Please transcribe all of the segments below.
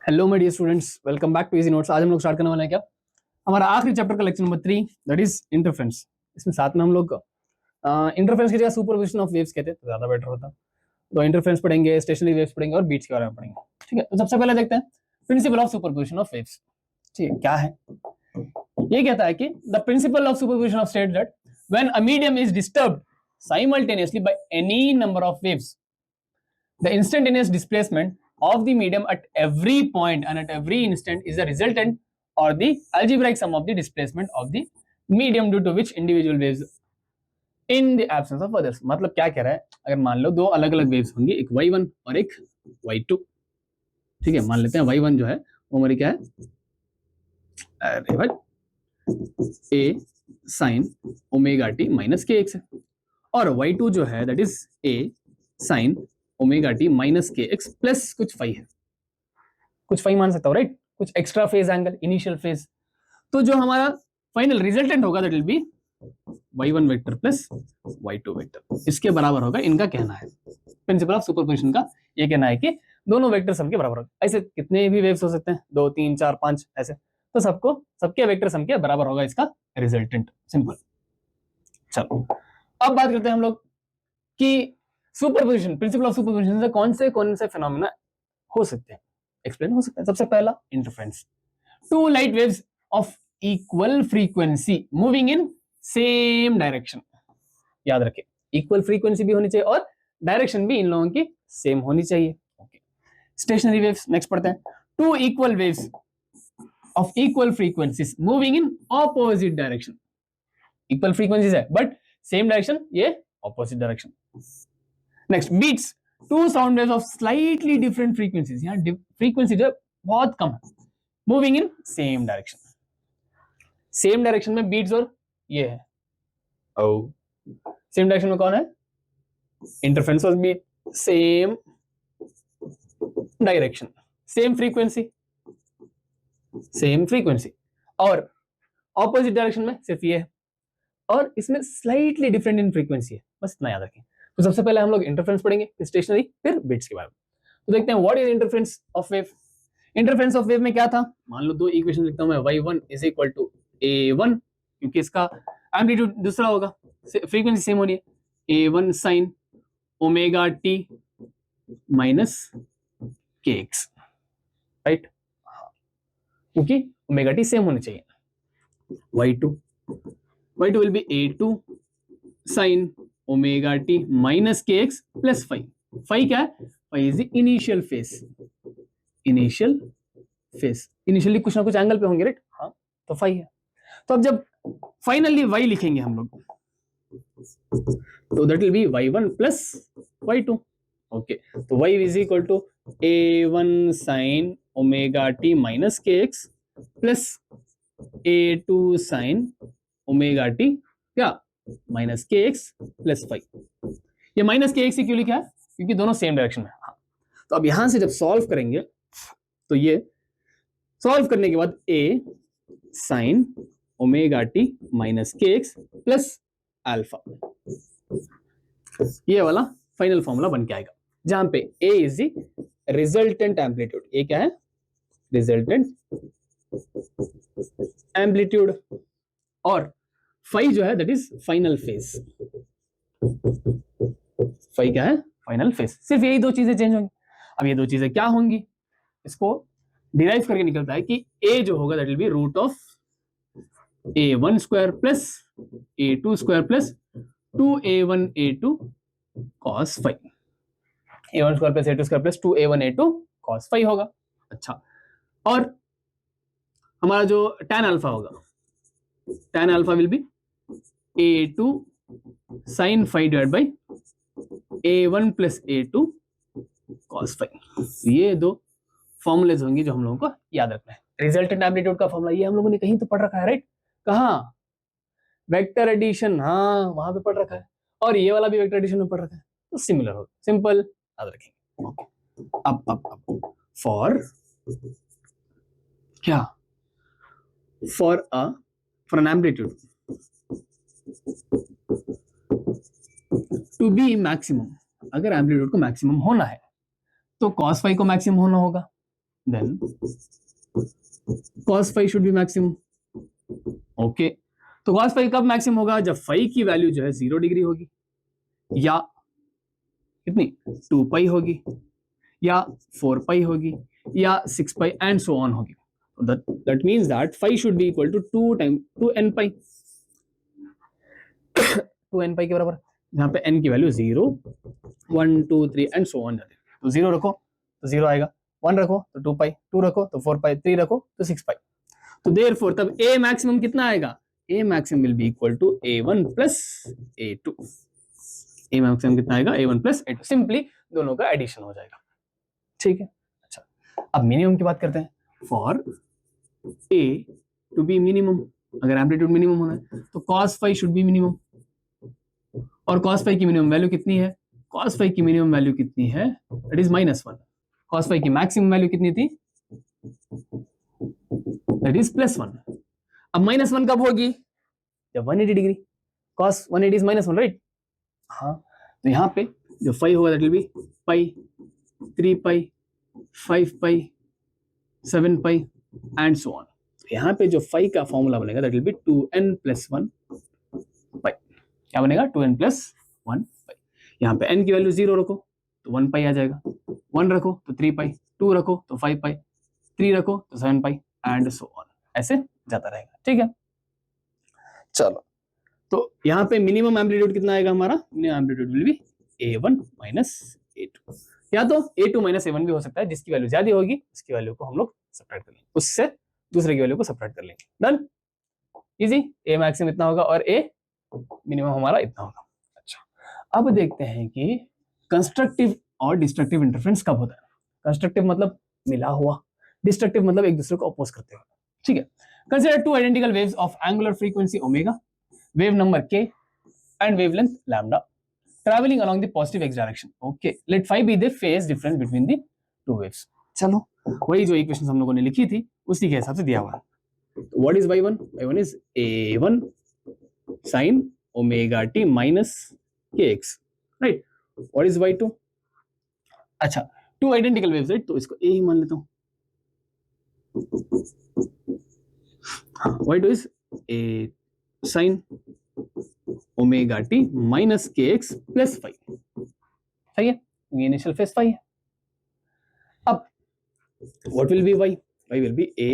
Hello my dear students, welcome back to easy notes. आज हम लोग स्टार्ट करने वाले हैं क्या, हमारा आखिरी चैप्टर का lecture number 3, that is interference. इसमें साथ में हम लोग इंटरफेरेंस की जगह सुपरपोजिशन ऑफ वेव्स कहते हैं तो ज्यादा बेटर होता। तो इंटरफेरेंस पढ़ेंगे, स्टेशनरी वेव्स पढ़ेंगे और बीट्स के बारे में पढ़ेंगे। ठीक है, तो सबसे पहले देखते हैं principle of superposition of waves. ठीक है, क्या है ये? कहता है कि the principle of superposition of state that when a medium is disturbed simultaneously by any number of waves, the instantaneous displacement of the medium at every point and at every instant is the resultant or the algebraic sum of the displacement of the medium due to which individual waves in the absence of others। मतलब क्या कह रहा है, अगर मान लो दो अलग अलग वेव्स होंगी, एक y1 और एक y2। ठीक है, मान लेते हैं y1 जो है वो हमारी क्या है, अरे भाई a sin omega t minus K x है, और y2 जो है that is a sin omega T minus K x plus कुछ फाई है, कुछ फाई मान सकता हूं, राइट? कुछ extra phase angle, initial phase. तो जो हमारा फाइनल रिजल्टेंट होगा that will be y1 vector plus y2 vector, इसके बराबर होगा। इनका कहना है, प्रिंसिपल ऑफ सुपरपोजिशन का ये कहना है कि दोनों वेक्टर सम के बराबर होगा। ऐसे कितने भी वेव्स हो सकते हैं, 2 3 4 5 ऐसे, तो सबको सबके वेक्टर सम के बराबर होगा इसका रिजल्टेंट। सिंपल। चलो अब बात करते हैं हम लोग कि सुपरपोजिशन, प्रिंसिपल ऑफ सुपरपोजिशन से कौन से फिनोमेना हो सकते हैं, एक्सप्लेन हो सकते हैं। सबसे पहला interference. Two light waves of equal frequency moving in same direction. याद रखें, इक्वल फ्रीक्वेंसी भी होनी चाहिए और डायरेक्शन भी इन लोगों की सेम होनी चाहिए। ओके, स्टेशनरी वेव्स नेक्स्ट पढ़ते हैं। Two equal waves of equal frequencies moving in opposite direction. Equal frequencies है बट सेम डायरेक्शन, ये opposite direction. Next, beats two sound waves of slightly different frequencies. यहां frequency जो बहुत कम है, moving in same direction. Same direction में beats और ये है, ओ सेम डायरेक्शन में कौन है, interference of beat. Same direction, same frequency, same frequency, और ऑपोजिट डायरेक्शन में सिर्फ ये है, और इसमें स्लाइटली डिफरेंट इन फ्रीक्वेंसी है, बस इतना याद रखें। तो सबसे पहले हम लोग इंटरफेरेंस पढ़ेंगे, फिर स्टेशनरी, फिर बीट्स के बारे में। तो देखते हैं what is interference of wave. Interference of wave में क्या था, मान लो दो इक्वेशन लिखता हूं मैं, y1 is equal to a1, क्योंकि इसका एम्पलीट्यूड दूसरा होगा, फ्रीक्वेंसी सेम होनी है, a1 sin omega t minus kx, right? क्योंकि ओमेगा t सेम होनी चाहिए। y2 will be a2 sin omega t minus kx plus phi. Phi क्या है, phi is the initial phase. Initial phase, initially कुछ ना कुछ एंगल पे होंगे, राइट? हाँ, तो फाई है। तो अब जब फाइनली y लिखेंगे हम लोग, तो that will be y1 plus y2। Okay, तो y is equal to a1 sin omega t minus kx plus a2 sin omega t क्या माइनस kx प्लस फाई। ये माइनस kx से क्यों लिखा है, क्योंकि दोनों सेम डायरेक्शन में। हाँ, तो अब यहां से जब सॉल्व करेंगे तो ये सॉल्व करने के बाद a sin omega t minus kx plus alpha, ये वाला फाइनल फॉर्मूला बन के आएगा, जहां पे a is the resultant amplitude. a क्या है, रिजल्टेंट एम्पलीट्यूड, और फाई जो है that is final phase. Phi क्या है, फाइनल फेज। सिर्फ यही दो चीजें चेंज होंगी। अब ये दो चीजें क्या होंगी, इसको डिराइव करके निकलता है कि a जो होगा that will be root of a1 square plus a2 square plus 2a1 a2 cos phi. a1 square plus a2 square plus 2a1 a2 cos phi होगा। अच्छा, और हमारा जो tan अल्फा होगा, tan alpha will be a2 sin phi divide by a1 plus a2 cos phi. ये दो formulas होंगे जो हम लोगों को याद रखना है। रिजल्टेंट एम्पलीट्यूड का फॉर्मूला ये हम लोगों ने कहीं तो पढ़ रखा है, राइट? कहाँ, वेक्टर एडिशन, हाँ वहां पे पढ़ रखा है, और ये वाला भी वेक्टर एडिशन में पढ़ रखा है, तो सिमिलर होगा। सिंपल याद रखेंगे। अब फॉर क्या, for an amplitude to be maximum, अगर एम्पलीट्यूड को मैक्सिमम होना है तो cos फाई को मैक्सिमम होना होगा, then cos phi should be maximum. Okay, तो cos phi कब मैक्सिमम होगा? जब phi की वैल्यू जो है 0 डिग्री होगी, या कितनी 2 पाई होगी, या 4 पाई होगी, या 6 पाई एंड सो ऑन होगी. That means that phi should be equal to 2n pi. 2n pi के बराबर, यहाँ पे n की वैल्यू 0, 1, 2, 3 एंड सो ऑन जाते हैं. तो 0 रखो तो 0 आएगा, 1 रखो तो 2 पाई, 2 रखो तो 4 पाई, 3 रखो तो 6 पाई. तो देयरफॉर तब a मैक्सिमम कितना आएगा? a maximum will be equal to a1 plus a2. a maximum कितना आएगा? a1 plus a2. सिंपली दोनों का एडिशन हो जाएगा. ठीक है. अच्छा, अब मिनिमम की बात करते हैं. For a to be minimum, अगर एम्पलीट्यूड मिनिमम होना है तो cos phi should be minimum. और cos phi की मिनिमम वैल्यू कितनी है? cos phi की मिनिमम वैल्यू कितनी है? That is -1. cos phi की मैक्सिमम वैल्यू कितनी थी? That is +1. अब -1 कब होगी? जब 180 डिग्री. cos 180 is -1, right? हाँ, तो यहाँ पे जो phi होगा that will B pi, 3 pi, 5 pi, 7 pi and so on. यहाँ पे जो phi का फॉर्मूला बनेगा दैट विल बी 2n + 1 पाई. क्या बनेगा? 2n + 1 पाई. यहाँ पे n की वैल्यू 0 रखो तो 1 पाई आ जाएगा, 1 रखो तो 3 पाई, 2 रखो तो 5 पाई, 3 रखो तो 7 पाई एंड सो ऑन. ऐसे जाता रहेगा. ठीक है. चलो, तो यहाँ पे मिनिमम एम्पलीट्यूड कितना आएगा हमारा? Minimum amplitude will be a1 - a2. या तो a2 - a1 भी हो सकता है. जिसकी वैल्यू ज्यादा होगी उसकी वैल्यू को हम लोग सब्ट्रैक्ट कर लेंगे, उससे दूसरे की वैल्यू को सब्ट्रैक्ट कर लेंगे. Done, easy. a मैक्सिमम इतना होगा और a मिनिमम हमारा इतना होगा. अच्छा, अब देखते हैं कि कंस्ट्रक्टिव और डिस्ट्रक्टिव इंटरफेरेंस कब होता है. कंस्ट्रक्टिव मतलब मिला हुआ, डिस्ट्रक्टिव मतलब एक दूसरे को अपोज करते हुए. ठीक है. Consider two identical waves of angular frequency omega, wave number k and wavelength lambda traveling along the positive x direction. Okay, let phi be the phase difference between the two waves. चलो, वही जो equation हम लोगों ने लिखी थी उसी के हिसाब से दिया हुआ. What is y1? y1 is a1 sin omega t minus kx, right? What is y2? अच्छा, two identical waves, right? तो इसको a ही मान लेता हूँ. y2 is a sin omega t minus kx plus phi. सही है, ये इनिशियल फेज phi है. अब what will be y? y will be a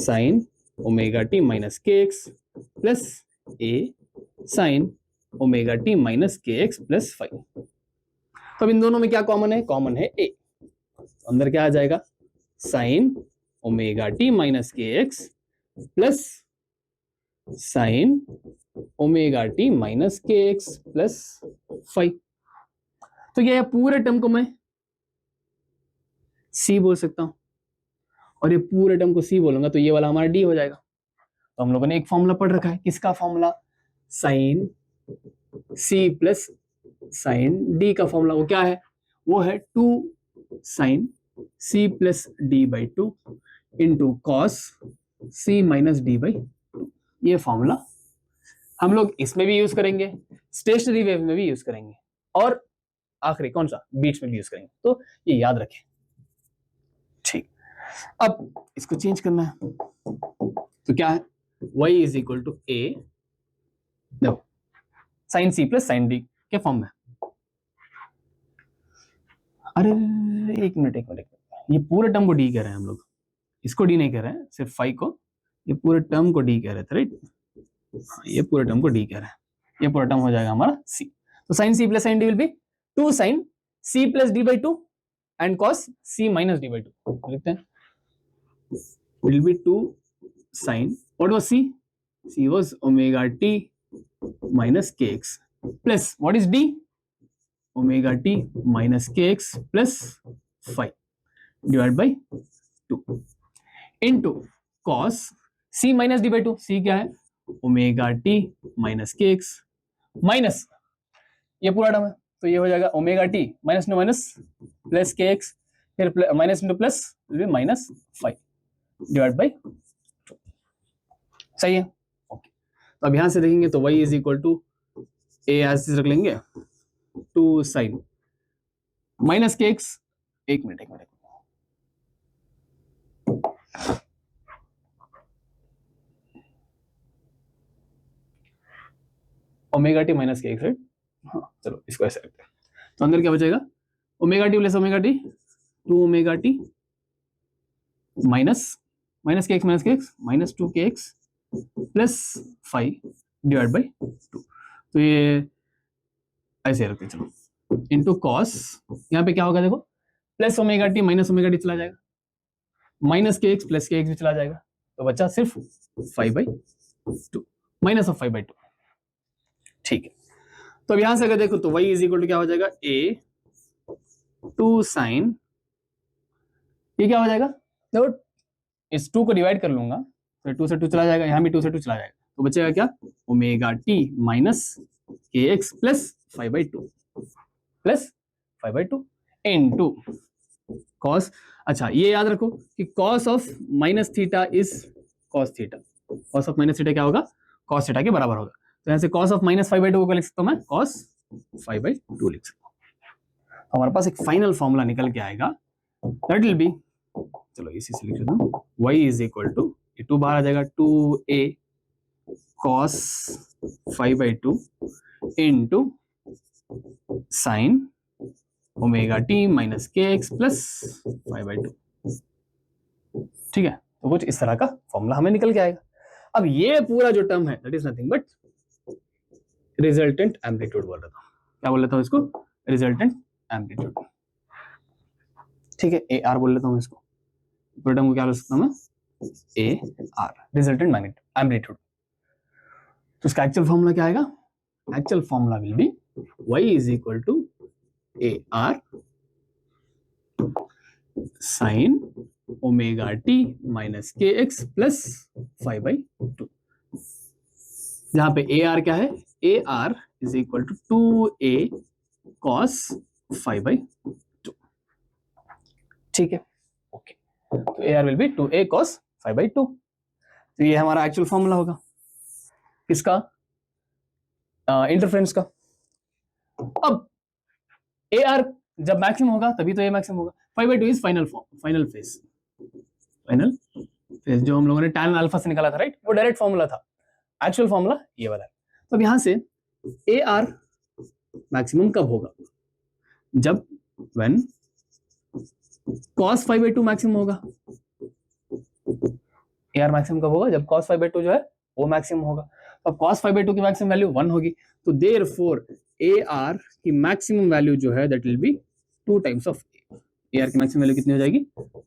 sin omega t minus kx plus a sin omega t minus kx plus phi. तो अब इन दोनों में क्या कॉमन है? कॉमन है a. अंदर क्या आ जाएगा? sin omega t minus kx plus sin omega T minus K x plus 5. तो ये पूरे टर्म को मैं c बोल सकता हूं और ये पूरे टर्म को c बोलूंगा तो ये वाला हमारा d हो जाएगा. तो हम लोगों ने एक फॉर्मूला पढ़ रखा है. किसका formula? Sine c plus sine d का फॉर्मूला. वो क्या है? वो है 2 sine c plus d by 2 into cos c minus d by 2. ये फॉर्मूला हम लोग इसमें भी यूज करेंगे, स्टेशनरी वेव में भी यूज करेंगे, और आखिरी कौन सा? बीच में भी यूज करेंगे. तो ये याद रखें. ठीक, अब इसको चेंज करना है तो क्या है? y is equal to a, देखो sine c plus sine d के फॉर्म में. अरे एक मिनट, ये पूरे टर्म को d कह रहे हैं हम लोग, इसको d नहीं कह रहे हैं, सिर्फ फाई को. ये पूरे टर्म को d कह रहे थे, राइट? ये पूरे टर्म को d कह रहे हैं. ये पूरा टर्म हो जाएगा हमारा c. तो sine c plus sine d will be 2 sine c plus d by 2 and cos c minus d by 2. लिखते हैं, will be 2 sine, what was c? c was omega t minus kx plus what is d? Omega t minus kx plus 5 divide by 2 into cos c minus d by 2. c क्या है? Omega T minus K x minus ये पूरा term है तो ये हो जाएगा omega T minus minus plus के एक्स, फिर minus into plus minus 5 divide by 2. सही है. ओके, तो अब यहां से देखेंगे तो y is equal to A as रख लेंगे 2 साइन माइनस के एक्स. एक मिनट, omega T minus K X, right? हाँ, चलो इसको ऐसे रखते हैं। तो अंदर क्या बचेगा? Omega T plus omega T, 2 omega T minus K x minus 2 k x plus 5 divide by 2। तो ये ऐसे रखते हैं, चलो, इंटू कॉस, यहाँ पे क्या होगा देखो, plus omega T minus omega T चला जाएगा, माइनस के एक्स प्लस के एक्स भी चला जाएगा, तो बचा सिर्फ 5/2 माइनस ऑफ 5/2। ठीक है, तो अब यहां से अगर देखो तो y इज इक्वल टू क्या हो जाएगा, a 2 साइन, ये क्या हो जाएगा देखो, इस 2 को डिवाइड कर लूंगा तो 2 से 2 चला जाएगा, यहाँ भी 2 से 2 चला जाएगा, तो बचेगा क्या, omega T minus K x plus 5/2 into cos. अच्छा ये याद रखो कि cos of minus theta is cos theta, cos of minus theta क्या होगा, कॉस थीटा के बराबर होगा। तो यहाँ से कॉस ऑफ माइनस 5/2 को लिख सकता हूँ मैं, कॉस 5/2 लिख सकता हूँ। हमारे पास एक फाइनल फॉर्मूला निकल के आएगा, दैट विल बी, चलो इसी से लिख देता हूँ, y इज इक्वल टू, ये 2 बाहर आ जाएगा, 2a cos 5/2 into sine omega T minus K x plus 5/2। ठीक है, तो कुछ इस तरह का फॉर्मूला हमें निकल के आएगा। अब ये पूरा जो टर्म है that is nothing but resultant amplitude बोल रहा था, क्या बोल लेता हूँ इसको, रिजल्टेंट एम्पलीट्यूड। ठीक है, ए आर बोल लेता हूँ इसको, पूरे टर्म को क्या बोल सकता हूँ मैं, ए आर, रिजल्टेंट एम्पलीट्यूड। तो इसका एक्चुअल फॉर्मूला क्या आएगा, actual formula will be y is equal to A R sine omega T minus K x plus 5/2, जहां पे ए आर क्या है, A R is equal to 2a cos 5/2। ठीक है, ओके, तो A R will be 2a cos 5/2। तो ये हमारा एक्चुअल फॉर्मूला होगा किसका, इंटरफेरेंस का। अब ए आर जब मैक्सिमम होगा तभी तो ए मैक्सिमम होगा, 5/2 इज फाइनल फेज, जो हम लोगों ने tan अल्फा से निकाला था, राइट, वो डायरेक्ट फॉर्मूला था। एक्चुअल फॉर्मूला ये वाला है। तो अब यहां से ए आर मैक्सिमम कब होगा, जब व्हेन cos 5/2 मैक्सिमम होगा। ए आर मैक्सिमम कब होगा, जब cos 5/2 जो है वो मैक्सिमम होगा। अब cos 5/2 की मैक्सिमम वैल्यू 1 होगी, तो देयरफॉर ए आर की मैक्सिमम वैल्यू जो है that will be 2 times of A R की मैक्सिमम वैल्यू कितनी हो जाएगी,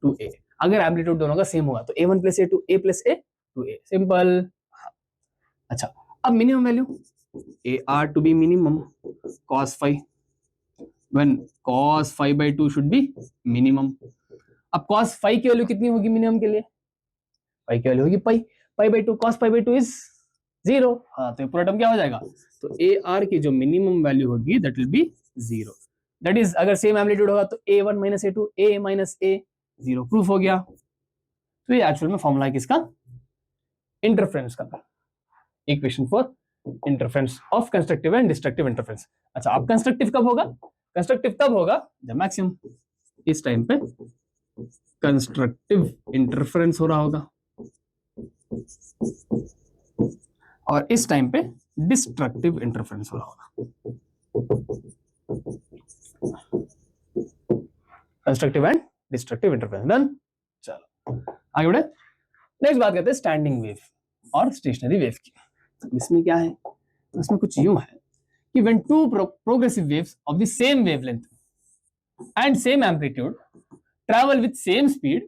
2a। अगर एम्पलीट्यूड दोनों का सेम होगा तो a1 plus a2, a plus a 2a, simple. अच्छा, अब minimum value A R to be minimum cos 5 when cos 5/2 should be minimum. अब cos 5 की वैल्यू कितनी होगी मिनिमम के लिए, पाई की वैल्यू होगी पाई/2, cos 5/2 इज 0। हाँ, तो पूरा टर्म क्या हो जाएगा, तो ए आर की जो मिनिमम वैल्यू होगी that will B 0। That is अगर सेम एम्पलीट्यूड होगा तो a1 minus a2, a minus a 0, proof हो गया। तो ये एक्चुअल में फॉर्मूला है किसका, इंटरफेरेंस का, equation for interference of constructive and destructive interference. अच्छा, अब कंस्ट्रक्टिव कब होगा, कंस्ट्रक्टिव तब होगा जब मैक्सिमम, इस टाइम पे कंस्ट्रक्टिव इंटरफेरेंस हो रहा होगा और इस टाइम पे डिस्ट्रक्टिव इंटरफेरेंस हो रहा होगा। Constructive and destructive interference done. चलो आगे बढ़े, नेक्स्ट बात करते हैं स्टैंडिंग वेव और स्टेशनरी वेव की। इसमें क्या है, इसमें कुछ यूं है कि when two progressive waves of the same wavelength and same amplitude travel with same speed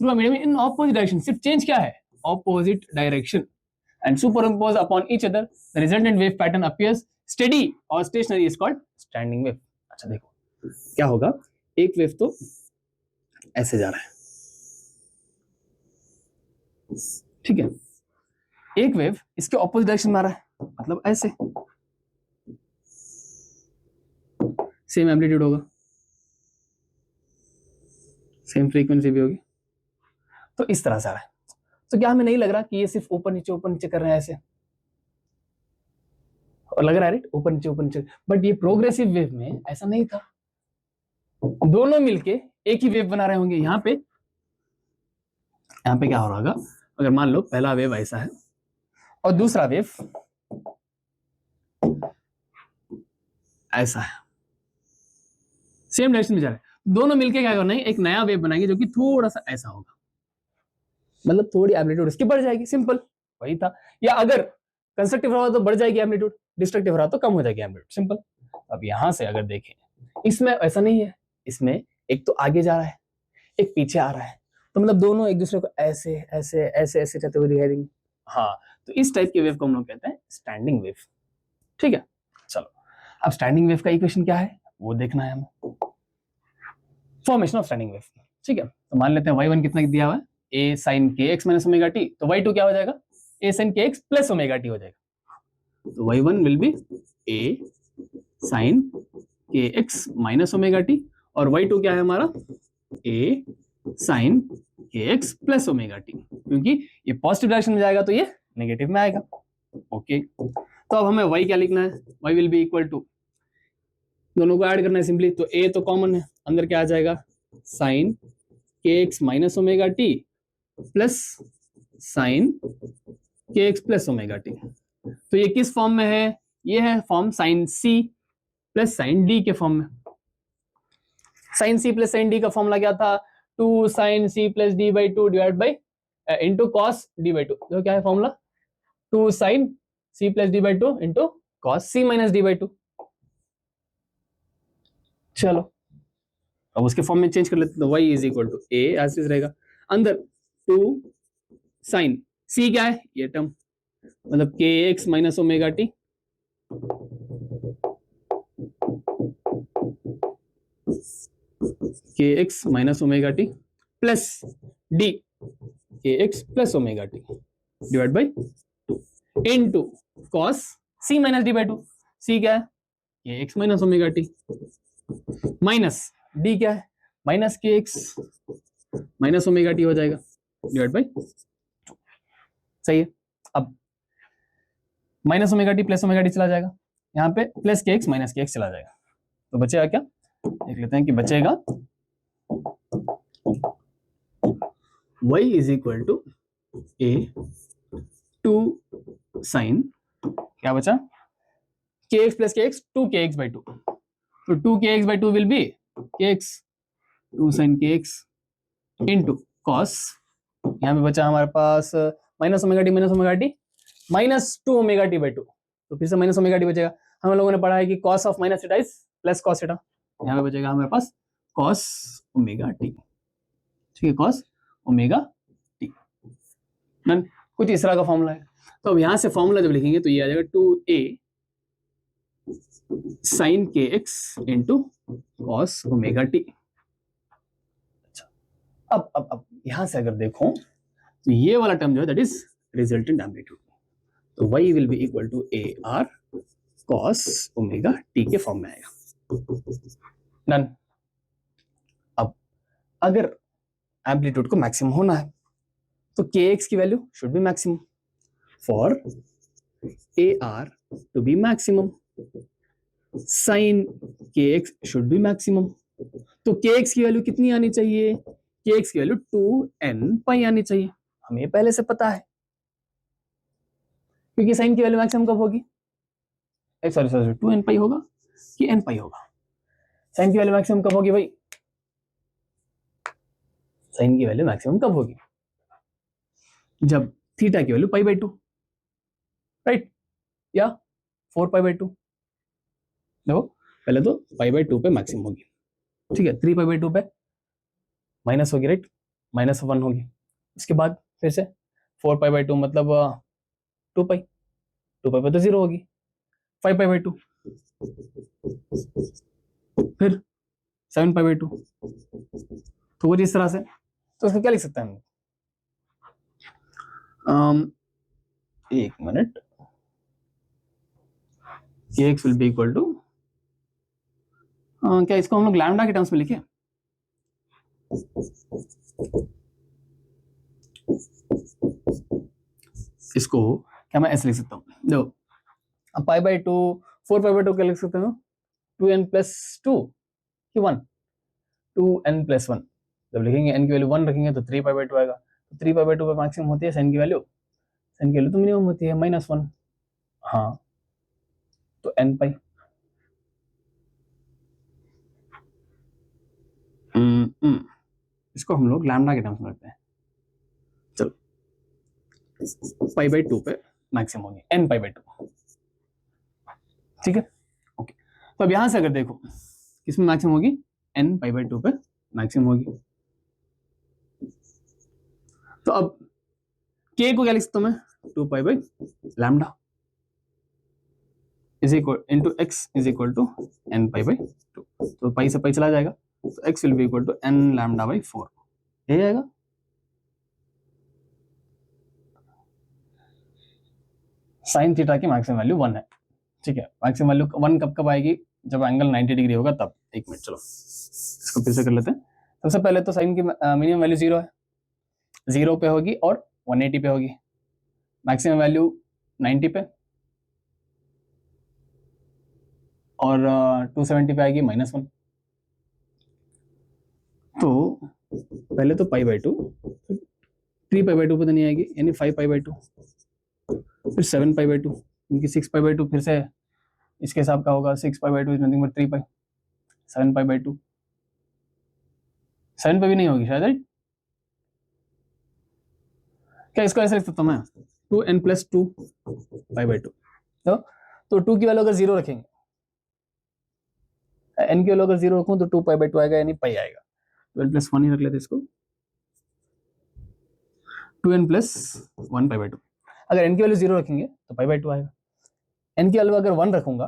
through a medium in opposite direction, सिर्फ चेंज क्या है, opposite direction, and superimpose upon each other, the resultant wave pattern appears steady or stationary is called standing wave। अच्छा देखो क्या होगा, एक wave तो ऐसे जा रहा है, ठीक है, एक वेव इसके ऑपोजिट डायरेक्शन में आ रहा है, मतलब ऐसे, सेम एम्पलीट्यूड होगा, सेम फ्रीक्वेंसी भी होगी, तो इस तरह से आ रहा है। तो क्या हमें नहीं लग रहा कि ये सिर्फ ऊपर नीचे कर रहे हैं ऐसे, और लग रहा है राइट, ऊपर नीचे, बट ये प्रोग्रेसिव वेव में ऐसा नहीं था, दोनों मिलके एक ही वेव बना रहे होंगे। यहाँ पे यहाँ पे क्या हो रहा होगा, अगर मान लो पहला वेव ऐसा है और दूसरा वेव ऐसा है, सेम डायरेक्शन में जा रहा है, दोनों मिलके क्या करना है, एक नया वेव बनाएंगे जो कि थोड़ा सा ऐसा होगा, मतलब थोड़ी एम्पलीट्यूड इसकी बढ़ जाएगी, सिंपल वही था। या अगर कंस्ट्रक्टिव रहा तो बढ़ जाएगी एम्पलीट्यूड, डिस्ट्रक्टिव रहा तो कम हो जाएगी एम्पलीट्यूड, सिंपल। अब यहां से अगर देखें, इसमें ऐसा नहीं है, इसमें एक तो आगे जा रहा है, एक पीछे आ रहा है, तो मतलब दोनों एक दूसरे को ऐसे ऐसे ऐसे ऐसे जाते हुए दिखाई देंगे। हाँ, तो इस टाइप के वेव को हम लोग कहते हैं स्टैंडिंग वेव। ठीक है, चलो अब स्टैंडिंग वेव का इक्वेशन क्या है वो देखना है हमें, फॉर्मेशन ऑफ स्टैंडिंग वेव। ठीक है, तो मान लेते हैं y1 कितना दिया हुआ है, a sin kx minus omega T, तो y2 क्या हो जाएगा, a sin kx plus omega T हो जाएगा। तो y1 will be a sin kx minus omega T, और y2 क्या है हमारा, a sin kx plus omega T, क्योंकि ये पॉजिटिव डायरेक्शन में जाएगा तो ये नेगेटिव में आएगा। ओके, तो अब हमें y क्या लिखना है, y will be equal to, दोनों को ऐड करना है सिंपली, तो a तो कॉमन है, अंदर क्या आ जाएगा, sine kx minus omega T plus sine kx plus omega T. तो ये किस फॉर्म में है, ये है form sine c plus sine d के फॉर्म में। Sine c plus sine d का फॉर्मूला क्या था, 2 sine c plus d by two divide by into cos d by two, तो क्या है formula, 2 sine c plus d by two into cos c minus d by to. चलो अब उसके form में चेंज कर लेते हैं, तो y is equal to A as is रहेगा, अंदर 2 साइन c क्या है, ये टर्म, मतलब k x minus omega T k x minus omega T plus d k x plus omega t divide by two into cos c minus d by two, c क्या है, k x minus omega T, minus d क्या है, minus K x minus omega T हो जाएगा divide by, सही है। अब minus omega T plus omega T चला जाएगा, यहाँ पे प्लस के एक्स माइनस के एक्स चला जाएगा, तो बचेगा क्या, देख लेते हैं कि बचेगा y is equal to A 2 sine, क्या बचा, के एक्स प्लस के x 2 k x by two, तो 2 k x by two will be k x 2 sine k x into cos, यहाँ पे बचा हमारे पास minus omega T minus 2 omega t by two, तो फिर से माइनस ओमेगा टी बचेगा। हम लोगों ने पढ़ा है कि cos of minus theta is plus cos theta, यहाँ पे बचेगा हमारे पास कॉस ओमेगा टी, ठीक है, कॉस ओमेगा टी, डन। कुछ इस तरह का फॉर्मूला है, तो अब यहाँ से फॉर्मूला जब लिखेंगे तो ये आ जाएगा 2a sign k x into cos omega T. अच्छा, अब यहां से अगर देखो तो ये वाला टर्म जो है दैट इज रिजल्टेंट एम्पलीट्यूड, तो y will be equal to A R cos omega T के फॉर्म में आएगा, डन। अब अगर एम्पलीट्यूड को मैक्सिमम होना है तो kx की value should be maximum, for A R to be maximum sine kx should be maximum, तो kx की वैल्यू कितनी आनी चाहिए, kx की वैल्यू 2n पाई आनी चाहिए, हमें पहले से पता है, क्योंकि साइन की वैल्यू मैक्सिमम कब होगी, सॉरी 2n पाई होगा कि n पाई होगा, साइन की वैल्यू मैक्सिमम कब होगी भाई, साइन की वैल्यू मैक्सिमम कब होगी, जब थीटा की value pi by two, right, या 4 पाई बाई टू, देखो पहले तो पाई बाई टू पे मैक्सिमम होगी, ठीक है, 3 पाई बाई टू पे माइनस होगी, राइट, माइनस 1 होगी, इसके बाद फिर से 4 पाई बाई टू मतलब 2 पाई, 2 पाई पे तो 0 होगी, 5 पाई बाई टू, फिर 7 पाई बाई टू, तो वो इस तरह से, तो इसको क्या लिख सकते हैं हम, एक minute, kx will be equal to, क्या इसको हम लोग लैम्डा के टर्म्स में लिखे, इसको क्या मैं ऐसे लिख सकता हूँ, देखो pi by two 4 pi by two क्या लिख सकते हो, 2n प्लस 2 कि 1, 2n प्लस 1, जब लिखेंगे n की वैल्यू 1 रखेंगे तो 3 पाई बाई टू आएगा, 3 पाई बाई 2 पे मैक्सिमम होती है साइन की वैल्यू, साइन की वैल्यू तो मिनिमम होती है -1। हाँ, तो n पाई। इसको हम लोग लैम्डा के टर्म्स में रखते हैं। चलो, पाई बाई 2 पे मैक्सिमम होगी n पाई बाई 2, ठीक है, ओके। तो अब यहां से अगर देखो किसमें मैक्सिमम होगी, n पाई बाई 2 पे मैक्सिमम होगी। तो अब k को क्या लिख सकता हूं मैं, 2 pi by lambda is equal into x is equal to n pi by 2। तो पाई से पाई चला जाएगा, तो x will be equal to n lambda by 4, ये जाएगा। साइन थीटा की मैक्सिमम वैल्यू 1 है, ठीक है। मैक्सिमम वैल्यू 1 कब कब आएगी, जब एंगल 90 डिग्री होगा तब। एक मिनट, चलो इसको फिर से कर लेते हैं। सबसे पहले तो साइन की मिनिमम वैल्यू 0 है, 0 पे होगी और 180 पे होगी। मैक्सिमम वैल्यू 90 पे और 270 पे आएगी -1। तो पहले तो पाई बाई 2, 3 पाई बाई 2 पे तो नहीं आएगी, यानी 5 पाई बाई 2, फिर 7 पाई बाई 2, क्योंकि 6 पाई बाई 2 फिर से इसके हिसाब का होगा। 6 पाई by 2 is nothing but 3 pi. 7 pi by 2, 7 पे भी नहीं होगी शायद, राइट? क्या इसको ऐसे लिख सकता हूं मैं, 2n प्लस 2 पाई बाई 2। तो 2 की वैल्यू अगर 0 रखेंगे, n की वैल्यू अगर 0 रखूं तो 2 पाई बाई 2 आएगा, यानी पाई आएगा। 12 प्लस 1 ही रख लेते इसको, 2n प्लस 1 पाई बाई 2। अगर n की वैल्यू 0 रखेंगे तो पाई बाई 2 आएगा। n की वैल्यू अगर 1 रखूंगा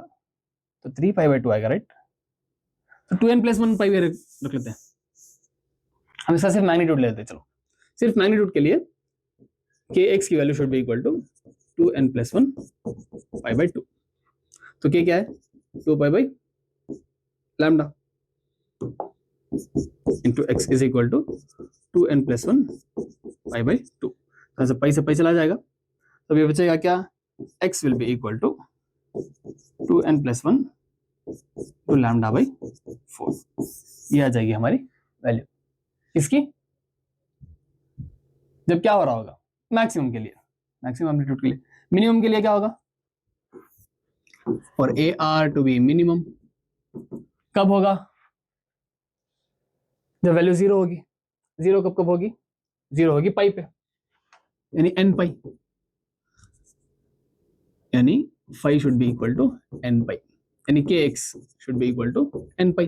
तो 3 पाई बाई 2 आएगा, राइट? तो 2n प्लस 1 पाई बाई रख लेते हैं। हम इसका सिर्फ मैग्नीट्यूड ले लेते हैं। चलो, सिर्फ मैग्नीट्यूड के लिए kx की value should be equal to 2n plus 1 pi by 2। तो k क्या है, 2 pi by lambda into x is equal to 2n plus 1 pi by 2। तो पाई से पाई चला जाएगा, तो ये बचेगा क्या, x will be equal to 2n plus 1 to lambda by 4। ये आ जाएगी हमारी वैल्यू इसकी, जब क्या हो रहा होगा, मैक्सिमम के लिए, मैक्सिमम एम्पलीट्यूड के लिए। मिनिमम के लिए क्या होगा, और A R to be minimum कब होगा, जब वैल्यू 0 होगी। 0 कब कब होगी, 0 होगी पाई पे, यानी n पाई, यानी phi should be equal to n पाई, यानी kx should be equal to n pi.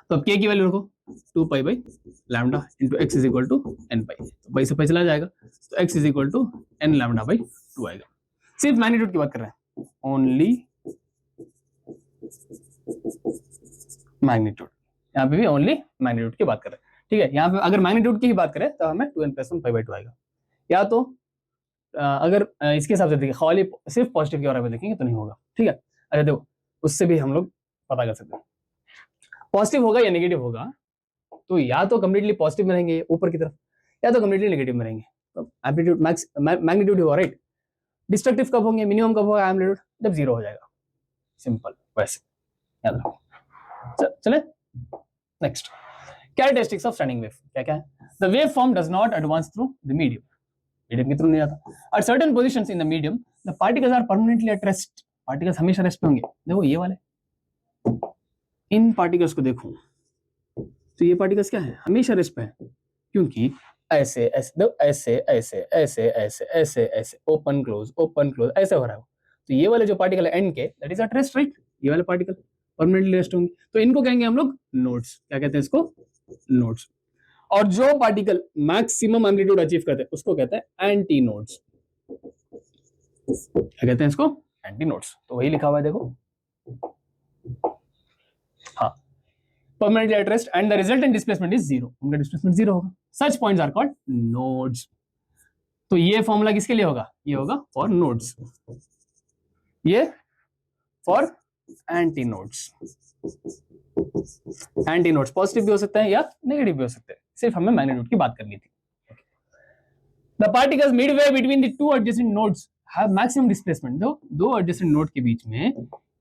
तो अब k की वैल्यू रखो 2 pi by lambda into x is equal to n pi. तो पाई से पाई चला जाएगा, तो x is equal to n lambda by 2 आएगा। सिर्फ मैग्नीट्यूड की बात कर रहे हैं, ओनली मैग्नीट्यूड, यहाँ पे भी ओनली मैग्नीट्यूड की बात कर रहे हैं, ठीक है। यहाँ पे अगर मैग्नीट्यूड की ही बात करें तो हमें 2n प्लस 1 पाई बाई 2 आएगा। या तो अगर इसके हिसाब से देखिए, खाली सिर्फ पॉजिटिव के बारे में देखेंगे तो नहीं होगा, ठीक है। अरे देखो, उससे भी हम लोग पता कर सकते हैं पॉजिटिव होगा या नेगेटिव होगा। तो या तो कंप्लीटली पॉजिटिव में रहेंगे ऊपर की तरफ, या तो कंप्लीटली नेगेटिव में रहेंगे। तो एम्पलीट्यूड मैग्नीट्यूड होगा, राइट। डिस्ट्रक्टिव कब होंगे, मिनिमम कब होगा एम्पलीट्यूड, जब 0 हो जाएगा, सिंपल वैसे याद रखो। चले next, characteristics of standing wave क्या क्या है। The wave form does not advance through the medium, medium के थ्रू नहीं आता। At certain positions in the medium the particles are permanently at rest, particles हमेशा रेस्ट पे होंगे। देखो ये वाले, इन पार्टिकल्स को देखो तो ये पार्टिकल्स क्या है, हमेशा रेस्ट पे है, क्योंकि ऐसे ऐसे ऐसे ऐसे ऐसे ऐसे ऐसे ऐसे ओपन क्लोज ऐसे हो रहा है। तो ये वाले जो पार्टिकल है एंड के, that is at rest, right. ये वाले पार्टिकल परमानेंटली रेस्ट होंगे, तो इनको कहेंगे हम लोग नोड्स। क्या कहते हैं इसको, नोड्स। और जो पार्टिकल मैक्सिमम एम्पलीट्यूड अचीव करते हैं उसको कहते हैं एंटी नोड्स। क्या कहते हैं इसको, एंटी नोड्स। तो वही लिखा हुआ है देखो, हाँ, permanently at rest and the resultant displacement is 0, उनका डिस्प्लेसमेंट 0 होगा। such points are called nodes। तो ये फॉर्मूला किसके लिए होगा, ये होगा फॉर नोड्स, ये for anti nodes. Anti nodes positive भी हो सकते हैं या नेगेटिव भी हो सकते हैं, सिर्फ हमें मैग्नीट्यूड की बात करनी थी। The particles midway between the two adjacent nodes have maximum displacement। दो adjacent नोड के बीच में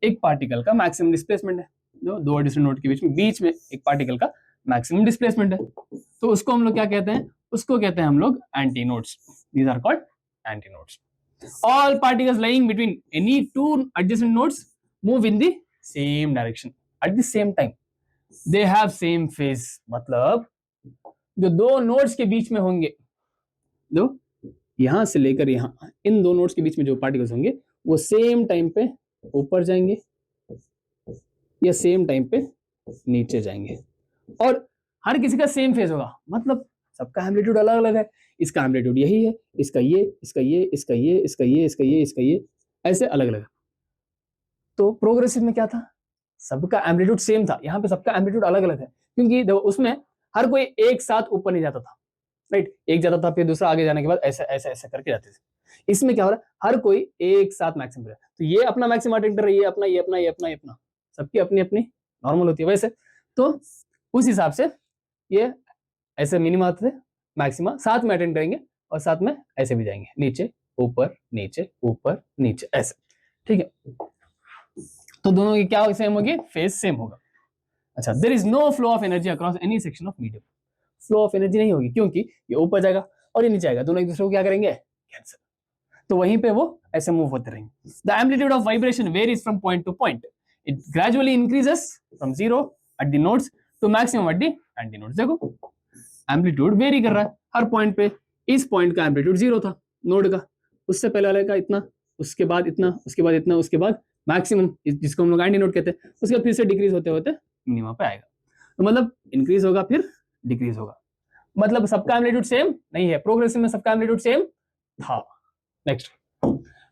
एक पार्टिकल का मैक्सिमम डिस्प्लेसमेंट है, दो एडिशनल नोड के बीच में एक पार्टिकल का मैक्सिमम डिस्प्लेसमेंट है, तो उसको हम लोग क्या कहते हैं, उसको कहते हैं हम लोग anti nodes. These are called anti nodes. All particles lying between any two adjacent nodes move in the same direction at the same time. They have same phase. मतलब जो दो नोड्स के बीच में होंगे, दो यहां से लेकर यहां, इन दो नोड्स के बीच में जो पार्टिकल्स होंगे वो सेम टाइम पे ऊपर जाएंगे या सेम टाइम पे नीचे जाएंगे, और हर किसी का सेम फेज होगा. मतलब सबका एम्पलीट्यूड अलग अलग है. इसका एम्पलीट्यूड यही है, इसका ये, इसका ये, इसका ये, इसका ये, इसका ये, इसका ये, ऐसे अलग अलग. तो प्रोग्रेसिव में क्या था, सबका एम्पलीट्यूड सेम था. यहाँ पे सबका एम्पलीट्यूड अलग अलग है, क्योंकि उसमें हर कोई एक साथ ऊपर नहीं जाता था, राइट. एक जाता था, फिर दूसरा आगे जाने के बाद ऐसे ऐसे ऐसे करके जाते थे. इसमें क्या हो रहा है, हर कोई एक साथ मैक्सिमम. तो ये अपना मैक्सिमम अटेंड कर रही है, ये अपना, ये अपना, ये अपना, ये अपना, सबकी अपनी अपनी नॉर्मल होती है वैसे. तो उस हिसाब से ये ऐसे मिनिमा थे, मैक्सिमा साथ में अटेंड करेंगे और साथ में ऐसे भी जाएंगे, नीचे ऊपर नीचे ऊपर नीचे ऐसे. ठीक है, तो दोनों की क्या सेम होगी, फेज सेम होगा. अच्छा, there is no flow of energy across any section of medium. Flow of energy नहीं होगी, क्योंकि ये ऊपर जाएगा और ये नीचे आएगा, दोनों एक दूसरे को क्या करेंगे, कैंसिल. तो वहीं पे वो ऐसे मूव होते रहेंगे. The amplitude of vibration varies from point to point. It gradually increases from zero at the nodes to maximum at the anti nodes. देखो एम्पलीट्यूड वेरी कर रहा है हर पॉइंट पे. इस पॉइंट का एम्पलीट्यूड जीरो था नोड का, उससे पहले वाले का इतना, उसके बाद इतना, उसके बाद इतना, उसके बाद मैक्सिमम जिसको हम लोग एंटी नोड कहते हैं, उसके बाद फिर से डिक्रीज होते होते मिनिमा पे आएगा. तो मतलब इंक्रीज होगा फिर डिक्रीज होगा. मतलब सबका एम्पलीट्यूड सेम नहीं है, प्रोग्रेसिव में सबका एम्पलीट्यूड सेम था. Next,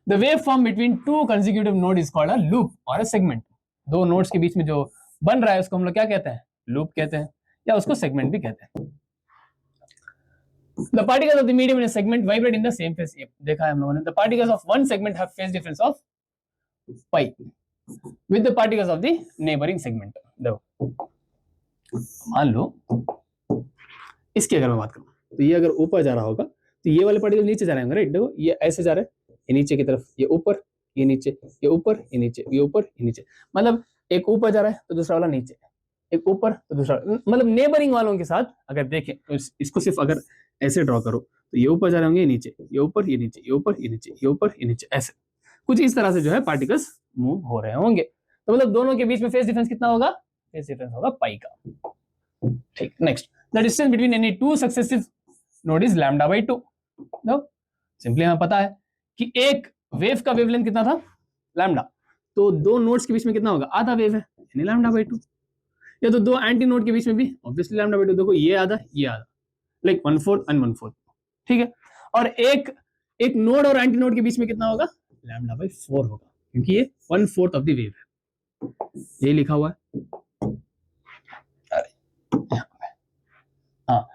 the wave form between two consecutive node is called a loop और अ सेगमेंट. दो नोड्स के बीच में जो बन रहा है उसको हम लोग क्या कहते हैं, लूप कहते हैं, या उसको सेगमेंट भी कहते हैं. The particles of the medium in a segment vibrate in the same phase. देखा है हम लोगों ने. The particles of one segment have phase difference of pi with the particles of the neighboring segment. देखो, मान लो इसकी अगर मैं बात करूं, तो ये अगर ऊपर जा रहा होगा तो ये वाले पार्टिकल नीचे जा रहे होंगे, राइट. देखो ये ऐसे जा रहे हैं, ये नीचे की तरफ, ये ऊपर, ये नीचे, ये ऊपर, ये नीचे, ये ऊपर, ये नीचे. मतलब एक ऊपर जा रहा है तो दूसरा वाला नीचे, एक ऊपर तो दूसरा, मतलब नेबरिंग वालों के साथ अगर देखें तो इसको सिर्फ अगर ऐसे ड्रॉ करो तो ये ऊपर जा रहे होंगे, ये नीचे, ये ऊपर, ये नीचे, ये ऊपर, ये नीचे, ये ऊपर, ये नीचे, ऐसे कुछ इस तरह से जो है पार्टिकल्स मूव हो रहे होंगे. तो मतलब दोनों के बीच में फेज डिफरेंस कितना होगा, फेज डिफरेंस होगा पाई का. ठीक, next, the distance between any two successive node is lambda by two. Simply हमें पता है कि एक वेव का वेवलेंथ कितना था, लैम्डा. तो दो नोड्स के बीच में कितना होगा, आधा वेव है, यानी लैम्डा बाई टू. या तो दो एंटी नोड के बीच में भी ऑब्वियसली लैम्डा बाई टू. देखो ये आधा, ये आधा, लाइक 1/4 एंड 1/4. ठीक है, और एक नोड और एंटी नोड के बीच में कितना होगा, लैम्डा बाई 4 होगा, क्योंकि ये 1/4 ऑफ द वेव है. ये लिखा हुआ है. हाँ,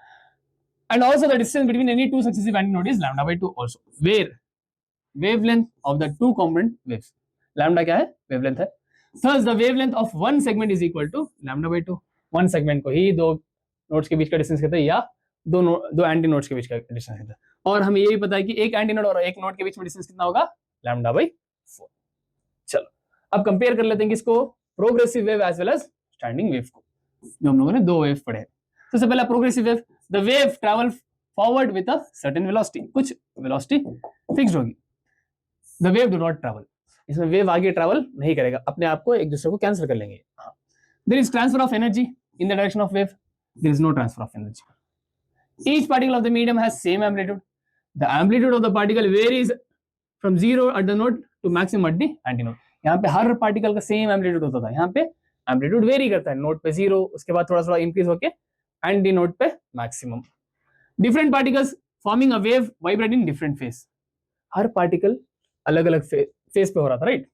and also the distance between any two successive antinode is lambda by 2 also, where wavelength of the two component waves. lambda क्या है, wavelength है. Thus the wavelength of one segment is equal to lambda by 2. one segment को ही दो nodes के बीच का distance कहते हैं, या दो एंटी नोड्स के बीच का डिस्टेंस कहते हैं. और हमें ये भी पता है कि एक एंटी नोड और एक नोड के बीच में डिस्टेंस कितना होगा, लैम्डा बाई 4. चलो अब कंपेयर कर लेते हैं किसको, progressive wave as well as standing wave को, जो हम लोगों ने दो वेव पढ़े. सबसे पहला progressive wave, the wave travel forward with a certain velocity. कुछ वेलोसिटी फिक्स्ड होगी. The wave do not travel. इसमें वेव आगे ट्रैवल नहीं करेगा, अपने आप को एक दूसरे को कैंसिल कर लेंगे. There is transfer of energy in the direction of wave. There is no transfer of energy. Each particle of the medium has same amplitude. The amplitude of the particle varies from zero at the node to maximum at the antinode. यहाँ पे हर particle का same amplitude होता था, यहाँ पे amplitude very करता है. Node पे जीरो, उसके बाद थोड़ा थोड़ा इंक्रीज होके एंटी नोड पे maximum. Different particles forming a wave vibrate in different phase. Her particle अलग अलग फेज पे हो रहा था, राइट.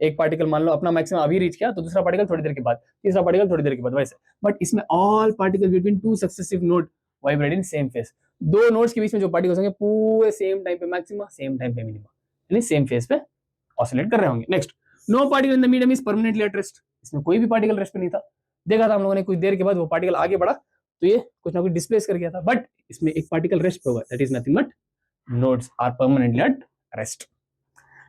एक पार्टिकल मान लो अपना मैक्सिमम अभी रीच किया, तो दूसरा पार्टिकल थोड़ी देर के बाद, तीसरा पार्टिकल थोड़ी देर के बाद, वैसे. बट इसमें all particle between two successive node vibrate in same phase. दो नोड्स के बीच में जो पार्टिकल्स होंगे पूरे सेम टाइम पे मैक्सिमा, सेम टाइम पे मिनिमा, यानी सेम फेज पे ऑसिलेट कर रहे होंगे. Next, no particle in the medium is permanently at rest. इसमें कोई भी पार्टिकल रेस्ट पे नहीं था. देखा था हम लोगों ने कुछ देर के बाद वो पार्टिकल आगे बढ़ा तो ये कुछ ना कुछ डिस्प्लेस कर गया था, बट इसमें एक पार्टिकल रेस्ट पे होगा. That is nothing but nodes are permanently at rest.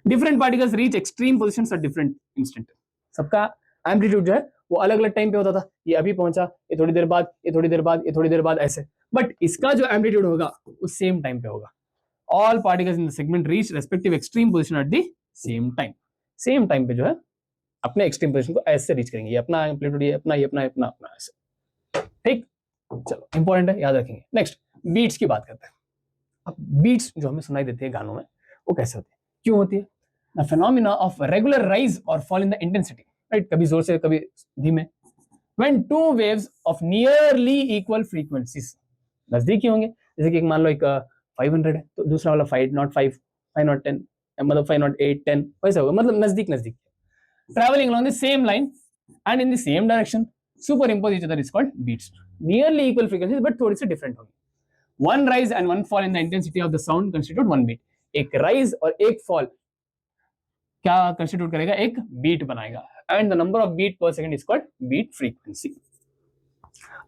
Different particles reach extreme positions at different instant. सबका एम्पलीट्यूड जो है वो अलग अलग टाइम पे होता था, ये अभी पहुंचा, ये थोड़ी देर बाद, ये थोड़ी देर बाद, ये थोड़ी देर बाद, ऐसे। बट इसका जो एम्पलीट्यूड होगा वो सेम टाइम पे होगा। All particles in the segment reach respective extreme position at the same time पे जो है अपने एक्सट्रीम पोजीशन को ऐसे रीच करेंगे, ये अपना एम्पलीट्यूड, ये अपना, ये अपना, अपना अपना ऐसे। ठीक, चलो इंपॉर्टेंट है, याद रखेंगे। नेक्स्ट बीट्स की बात करते हैं। अब बीट्स जो हमें सुनाई देती है गानों में, वो कैसे होती है, क्यों होती है? The phenomena of regular rise और fall in the intensity, right, कभी जोर से कभी धीमे। When two waves of nearly equal frequencies, नजदीक ही होंगे, जैसे कि एक मान लो एक 500 है तो दूसरा वाला 505, 510, मतलब 508, 10, वैसा होगा, मतलब नजदीक नजदीक। Travelling along the same line and in the same direction, superimpose each other is called beats. Nearly equal frequencies but थोड़ी सी different होंगी। One rise and one fall in the intensity of the sound constitute one beat. एक rise और एक fall क्या constitute करेगा? एक beat बनाएगा। And the number of beat per second is called beat frequency.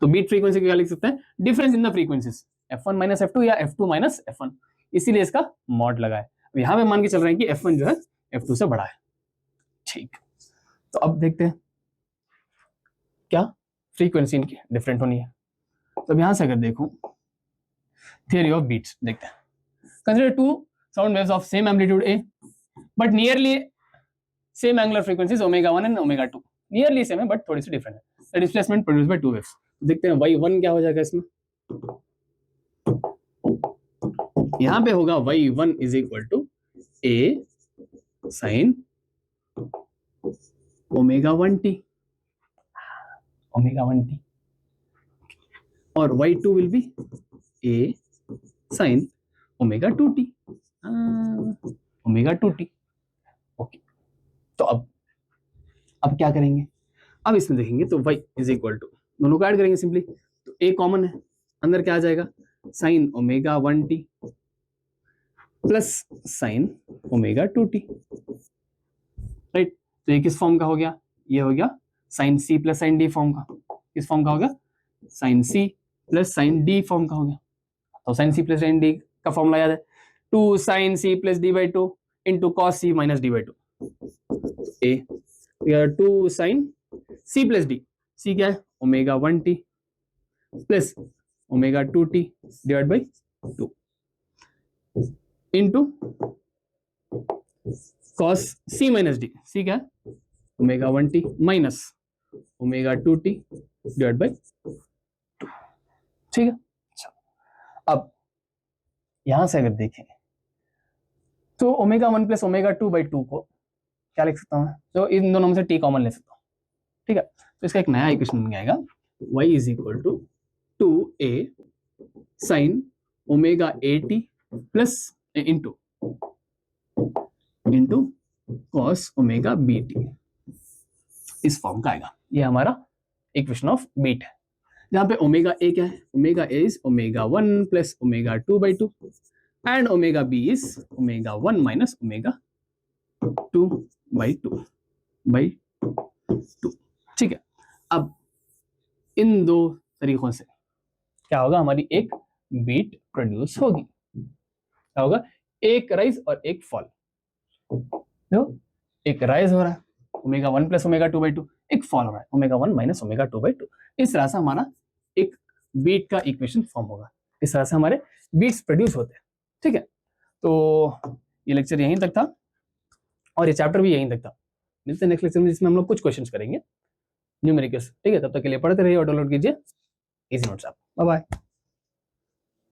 तो beat frequency क्या लिख सकते हैं? Difference in the frequencies, f1 minus f2 या f2 minus f1, इसीलिए इसका mod लगा है। यहाँ पे मान के चल रहे हैं कि f1 जो है f2 से बड़ा है। ठीक, तो अब देखते हैं क्या फ्रीक्वेंसी इनकी डिफरेंट होनी है। तो यहां से अगर देखूं थियरी ऑफ बीट्स देखते हैं। Consider two sound waves of same amplitude A but nearly same angular frequencies omega 1 and omega 2, nearly same है बट थोड़ी सी डिफरेंट है। The displacement produced by two waves, देखते हैं y1 क्या हो जाएगा इसमें। यहां पे होगा y1 is equal to a sin omega 1t, omega 1t, और y2 will be a sin omega 2t, omega 2t। Okay, तो अब क्या करेंगे? अब इसमें देखेंगे तो y इज इक्वल टू, दोनों को ऐड करेंगे सिंपली, तो a कॉमन है, अंदर क्या आ जाएगा? sin omega 1t plus sin omega 2t, right. तो ये किस फॉर्म का हो गया? ये हो गया sin c plus sin d form का। किस फॉर्म का हो गया? sin c plus sin d form का हो गया। तो sin c plus sin d का फॉर्मूला याद है, 2 sin c plus d by 2 into cos c minus d by 2। a यार 2 sin c plus d, c क्या है? Omega 1t plus omega 2t divide by 2 into cos c minus d, c क्या है? Omega 1t minus omega 2t divide by 2। ठीक है, अब यहां से अगर देखें तो ओमेगा 1 प्लस ओमेगा 2 बाई 2 को क्या लिख सकता हूं मैं? तो इन दोनों में से t कॉमन ले सकता हूं। ठीक है, तो इसका एक नया इक्वेशन बन जाएगा, y is equal to 2a sine omega 80 plus into cos omega b t, इस फॉर्म का आएगा। ये हमारा इक्वेशन ऑफ बीट है, जहां पे ओमेगा ए क्या है? Omega A is omega 1 plus omega 2 by 2 and omega B is omega 1 minus omega 2 by 2। ठीक है, अब इन दो तरीकों से क्या होगा? हमारी एक बीट प्रोड्यूस होगी। क्या होगा? एक राइज और एक फॉल। तो एक राइज हो रहा है ओमेगा 1 प्लस ओमेगा 2 बाई 2, एक फॉल हो रहा है ओमेगा 1 माइनस ओमेगा 2 बाई 2। इस तरह से हमारा एक बीट का इक्वेशन फॉर्म होगा। इस तरह से हमारे बीट्स प्रोड्यूस होते हैं। ठीक है, तो ये लेक्चर यहीं तक था और ये चैप्टर भी यहीं तक था। मिलते हैं नेक्स्ट लेक्चर में, जिसमें हम लोग कुछ क्वेश्चंस करेंगे न्यूमेरिकल्स। ठीक है, तब तक के लिए पढ़ते रहिए और डाउनलोड कीजिए easy notes app. Bye bye.